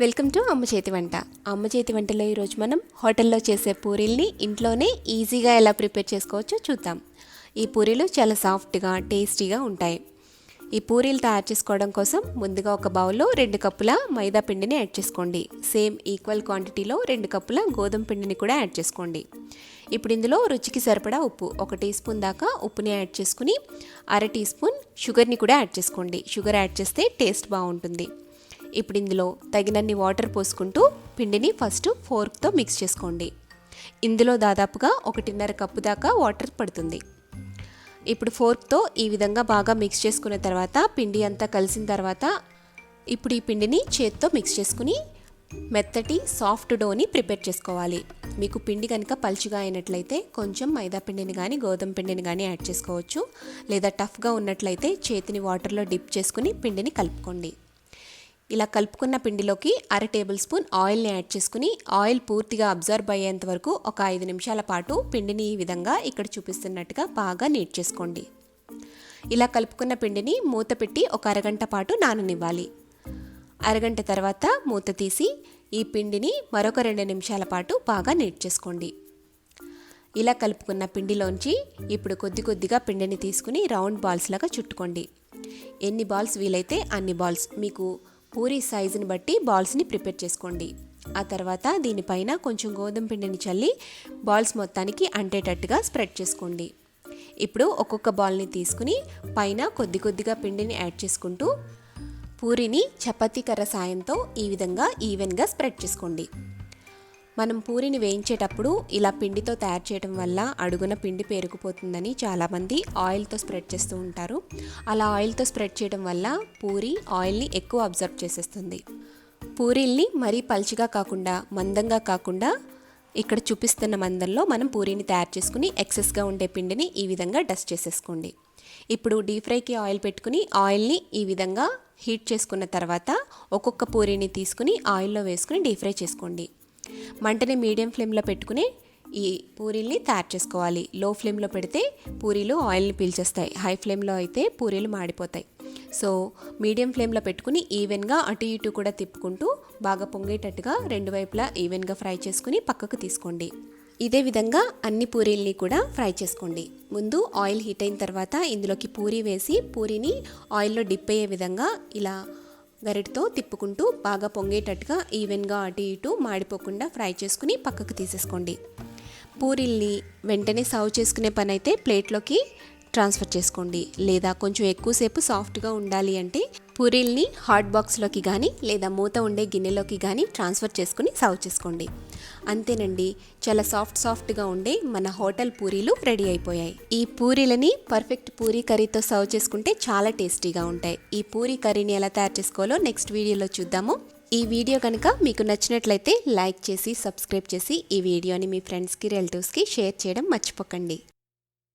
Welcome to అమ్మ చేతి వంట. అమ్మ చేతి వంటలో ఈరోజు మనం హోటల్లో చేసే పూరీల్ని ఇంట్లోనే ఈజీగా ఎలా ప్రిపేర్ చేసుకోవచ్చో చూద్దాం. ఈ పూరీలు చాలా సాఫ్ట్గా టేస్టీగా ఉంటాయి. ఈ పూరీలు తయారు చేసుకోవడం కోసం ముందుగా ఒక బౌల్లో 2 కప్పుల మైదా పిండిని యాడ్ చేసుకోండి. సేమ్ ఈక్వల్ క్వాంటిటీలో 2 కప్పుల గోధుమ పిండిని కూడా యాడ్ చేసుకోండి. ఇప్పుడు ఇందులో రుచికి సరిపడా ఉప్పు, 1 టీ స్పూన్ దాకా ఉప్పుని యాడ్ చేసుకుని 1/2 టీ స్పూన్ షుగర్ని కూడా యాడ్ చేసుకోండి. షుగర్ యాడ్ చేస్తే టేస్ట్ బాగుంటుంది. ఇప్పుడు ఇందులో తగినన్ని వాటర్ పోసుకుంటూ పిండిని ఫస్ట్ ఫోర్క్తో మిక్స్ చేసుకోండి. ఇందులో దాదాపుగా 1.5 కప్పు దాకా వాటర్ పడుతుంది. ఇప్పుడు ఫోర్క్తో ఈ విధంగా బాగా మిక్స్ చేసుకున్న తర్వాత పిండి అంతా కలిసిన తర్వాత ఇప్పుడు ఈ పిండిని చేత్తో మిక్స్ చేసుకుని మెత్తటి సాఫ్ట్ డోని ప్రిపేర్ చేసుకోవాలి. మీకు పిండి కనుక పలుచగా అయినట్లయితే కొంచెం మైదా పిండిని కానీ గోధుమ పిండిని కానీ యాడ్ చేసుకోవచ్చు. లేదా టఫ్గా ఉన్నట్లయితే చేతిని వాటర్లో డిప్ చేసుకుని పిండిని కలుపుకోండి. ఇలా కలుపుకున్న పిండిలోకి 1/2 టేబుల్ స్పూన్ ఆయిల్ని యాడ్ చేసుకుని ఆయిల్ పూర్తిగా అబ్జర్వ్ అయ్యేంత వరకు ఒక 5 నిమిషాల పాటు పిండిని ఈ విధంగా ఇక్కడ చూపిస్తున్నట్టుగా బాగా నీట్ చేసుకోండి. ఇలా కలుపుకున్న పిండిని మూత పెట్టి ఒక అరగంట పాటు నాననివ్వాలి. అరగంట తర్వాత మూత తీసి ఈ పిండిని మరొక 2 నిమిషాల పాటు బాగా నీట్ చేసుకోండి. ఇలా కలుపుకున్న పిండిలోంచి ఇప్పుడు కొద్దిగా పిండిని తీసుకుని రౌండ్ బాల్స్ లాగా చుట్టుకోండి. ఎన్ని బాల్స్ వీలైతే అన్ని బాల్స్, మీకు పూరీ సైజుని బట్టి బాల్స్ని ప్రిపేర్ చేసుకోండి. ఆ తర్వాత దీనిపైన కొంచెం గోధుమ పిండిని చల్లి బాల్స్ మొత్తానికి అంటేటట్టుగా స్ప్రెడ్ చేసుకోండి. ఇప్పుడు ఒక్కొక్క బాల్ని తీసుకుని పైన కొద్దిగా పిండిని యాడ్ చేసుకుంటూ పూరీని చపాతీ కర్ర సాయంతో ఈ విధంగా ఈవెన్గా స్ప్రెడ్ చేసుకోండి. మనం పూరీని వేయించేటప్పుడు ఇలా పిండితో తయారు చేయడం వల్ల అడుగున పిండి పేరుకుపోతుందని చాలామంది ఆయిల్తో స్ప్రెడ్ చేస్తూ ఉంటారు. అలా ఆయిల్తో స్ప్రెడ్ చేయడం వల్ల పూరీ ఆయిల్ని ఎక్కువ అబ్జర్వ్ చేసేస్తుంది. పూరీల్ని మరీ పల్చగా కాకుండా మందంగా కాకుండా ఇక్కడ చూపిస్తున్న మందంలో మనం పూరీని తయారు చేసుకుని ఎక్సెస్గా ఉండే పిండిని ఈ విధంగా డస్ట్ చేసేసుకోండి. ఇప్పుడు డీప్ ఫ్రైకి ఆయిల్ పెట్టుకుని ఆయిల్ని ఈ విధంగా హీట్ చేసుకున్న తర్వాత ఒక్కొక్క పూరీని తీసుకుని ఆయిల్లో వేసుకుని డీప్ ఫ్రై చేసుకోండి. మంటని మీడియం ఫ్లేమ్లో పెట్టుకుని ఈ పూరీల్ని తయారు చేసుకోవాలి. లో ఫ్లేమ్లో పెడితే పూరీలు ఆయిల్ని పీల్చేస్తాయి, హై ఫ్లేమ్లో అయితే పూరీలు మాడిపోతాయి. సో మీడియం ఫ్లేమ్లో పెట్టుకుని ఈవెన్గా అటు ఇటు కూడా తిప్పుకుంటూ బాగా పొంగేటట్టుగా 2 వైపులా ఈవెన్గా ఫ్రై చేసుకుని పక్కకు తీసుకోండి. ఇదే విధంగా అన్ని పూరీల్ని కూడా ఫ్రై చేసుకోండి. ముందు ఆయిల్ హీట్ అయిన తర్వాత ఇందులోకి పూరీ వేసి పూరీని ఆయిల్లో డిప్ అయ్యే విధంగా ఇలా గరిటతో తిప్పుకుంటూ బాగా పొంగేటట్టుగా ఈవెన్గా అటు ఇటు మాడిపోకుండా ఫ్రై చేసుకుని పక్కకు తీసేసుకోండి. పూరీల్ని వెంటనే సర్వ్ చేసుకునే పని అయితే ప్లేట్లోకి ట్రాన్స్ఫర్ చేసుకోండి. లేదా కొంచెం ఎక్కువసేపు సాఫ్ట్గా ఉండాలి అంటే పూరీల్ని హాట్ బాక్స్లోకి కానీ లేదా మూత ఉండే గిన్నెలోకి కానీ ట్రాన్స్ఫర్ చేసుకుని సర్వ్ చేసుకోండి. అంతేనండి, చాలా సాఫ్ట్గా ఉండే మన హోటల్ పూరీలు రెడీ అయిపోయాయి. ఈ పూరీలని పర్ఫెక్ట్ పూరీ కర్రీతో సర్వ్ చేసుకుంటే చాలా టేస్టీగా ఉంటాయి. ఈ పూరీ కర్రీని ఎలా తయారు చేసుకోవాలో నెక్స్ట్ వీడియోలో చూద్దాము. ఈ వీడియో కనుక మీకు నచ్చినట్లయితే లైక్ చేసి సబ్స్క్రైబ్ చేసి ఈ వీడియోని మీ ఫ్రెండ్స్కి రిలేటివ్స్కి షేర్ చేయడం మర్చిపోకండి.